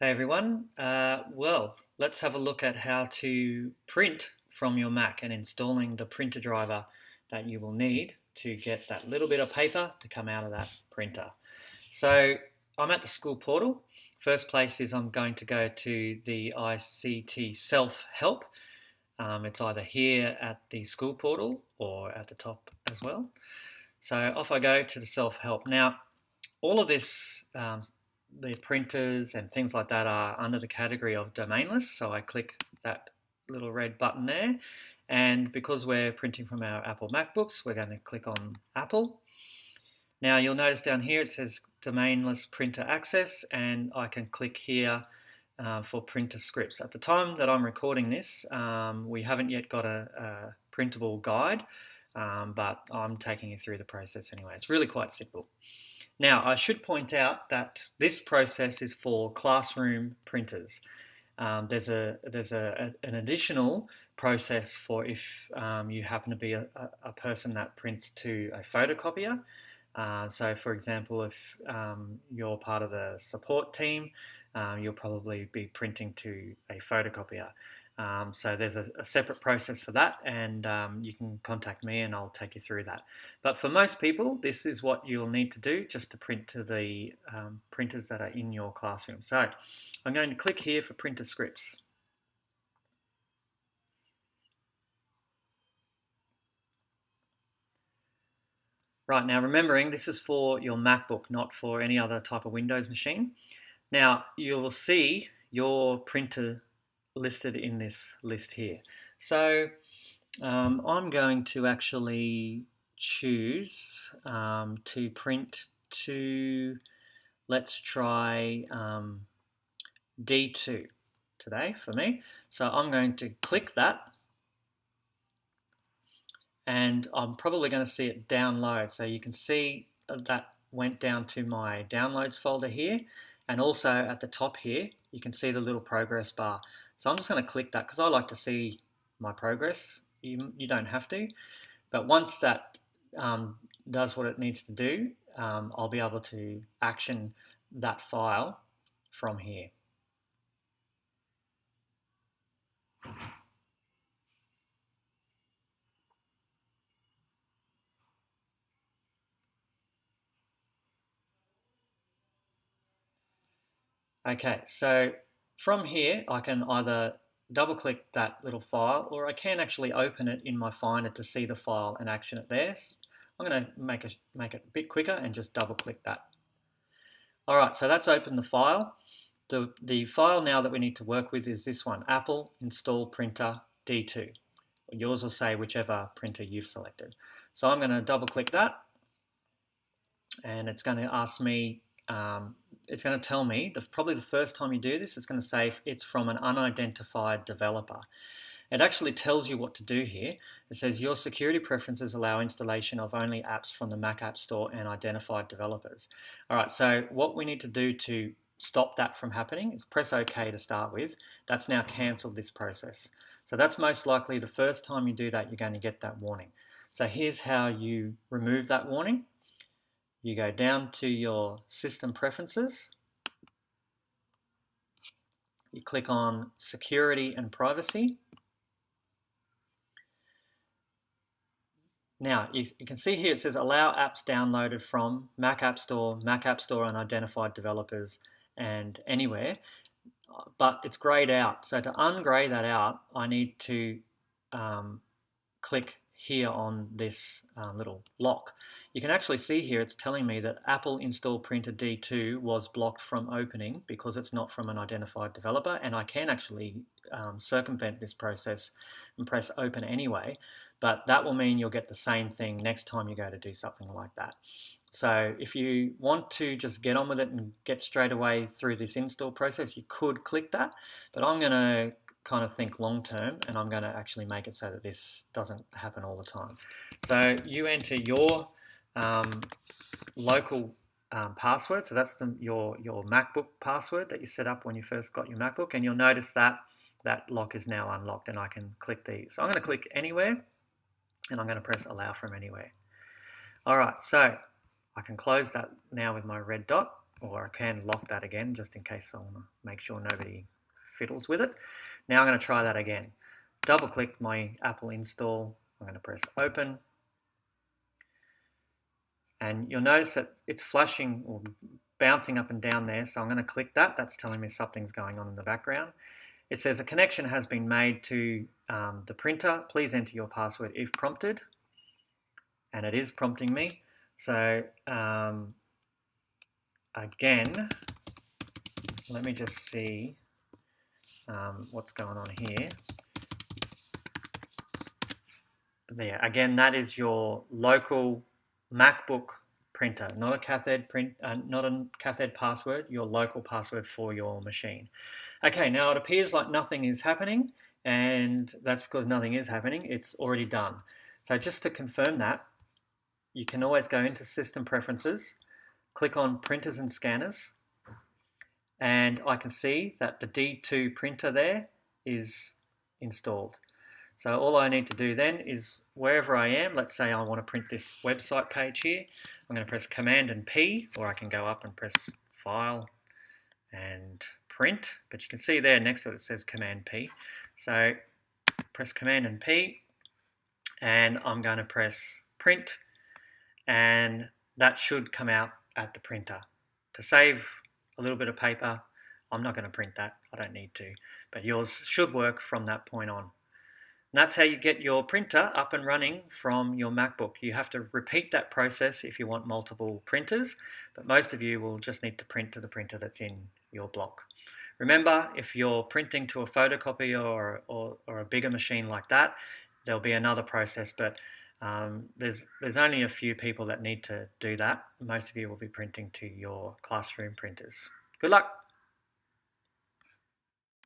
Hey everyone, well, let's have a look at how to print from your Mac and installing the printer driver that you will need to get that little bit of paper to come out of that printer. So I'm at the school portal. First place is I'm going to go to the ICT self-help. It's either here at the school portal or at the top as well. So off I go to the self-help. Now, all of this, the printers and things like that are under the category of domainless. So I click that little red button there. And because we're printing from our Apple MacBooks, we're going to click on Apple. Now you'll notice down here it says domainless printer access, and I can click here for printer scripts. At the time that I'm recording this, we haven't yet got a printable guide, but I'm taking you through the process anyway. It's really quite simple. Now, I should point out that this process is for classroom printers. There's an additional process for if you happen to be a person that prints to a photocopier. So, for example, if you're part of the support team, you'll probably be printing to a photocopier. So there's a separate process for that, and you can contact me and I'll take you through that. But for most people, this is what you'll need to do just to print to the printers that are in your classroom. So I'm going to click here for printer scripts. Right, now remembering this is for your MacBook, not for any other type of Windows machine. Now you will see your printer listed in this list here. So I'm going to actually choose to print to, let's try D2 today for me. So I'm going to click that, and I'm probably going to see it download. So you can see that went down to my downloads folder here, and also at the top here you can see the little progress bar. So I'm just going to click that because I like to see my progress. You don't have to, but once that does what it needs to do, I'll be able to action that file from here. Okay, so from here I can either double click that little file, or I can actually open it in my Finder to see the file and action it there. I'm going to make it a bit quicker and just double click that. Alright, so that's opened the file. The file now that we need to work with is this one, Apple install printer D2. Yours will say whichever printer you've selected. So I'm going to double click that, and it's going to ask me, it's going to tell me, probably the first time you do this, it's going to say it's from an unidentified developer. It actually tells you what to do here. It says your security preferences allow installation of only apps from the Mac App Store and identified developers. All right, so what we need to do to stop that from happening is press OK to start with. That's now cancelled this process. So that's most likely the first time you do that, you're going to get that warning. So here's how you remove that warning. You go down to your system preferences. You click on security and privacy. Now, you can see here it says allow apps downloaded from Mac App Store unidentified developers, and anywhere, but it's grayed out. So to ungray that out, I need to click here on this little lock. You can actually see here it's telling me that Apple Install Printer D2 was blocked from opening because it's not from an identified developer, and I can actually circumvent this process and press open anyway, but that will mean you'll get the same thing next time you go to do something like that. So if you want to just get on with it and get straight away through this install process, you could click that, but I'm going to kind of think long term, and I'm going to actually make it so that this doesn't happen all the time. So you enter your local password, so that's your MacBook password that you set up when you first got your MacBook, and you'll notice that that lock is now unlocked, and I can click these. So I'm going to click anywhere, and I'm going to press allow from anywhere. All right, so I can close that now with my red dot. or I can lock that again just in case I want to make sure nobody fiddles with it. Now I'm going to try that again. Double click my Apple install. I'm going to press open. And you'll notice that it's flashing or bouncing up and down there. So I'm going to click that. That's telling me something's going on in the background. It says a connection has been made to the printer. Please enter your password if prompted. And it is prompting me. So again, let me just see what's going on here. There, again, that is your local MacBook printer, not a cathode password, your local password for your machine. Okay, now it appears like nothing is happening, and that's because nothing is happening. It's already done. So just to confirm that, you can always go into System Preferences, click on Printers and Scanners, and I can see that the D2 printer there is installed. So all I need to do then is wherever I am, let's say I want to print this website page here, I'm going to press Command and P, or I can go up and press File and Print, but you can see there next to it, it says Command P. So press Command and P, and I'm going to press Print, and that should come out at the printer. To save a little bit of paper, I'm not going to print that, I don't need to, but yours should work from that point on. And that's how you get your printer up and running from your MacBook. You have to repeat that process if you want multiple printers, but most of you will just need to print to the printer that's in your block. Remember, if you're printing to a photocopier or a bigger machine like that, there'll be another process, but there's only a few people that need to do that. Most of you will be printing to your classroom printers. Good luck!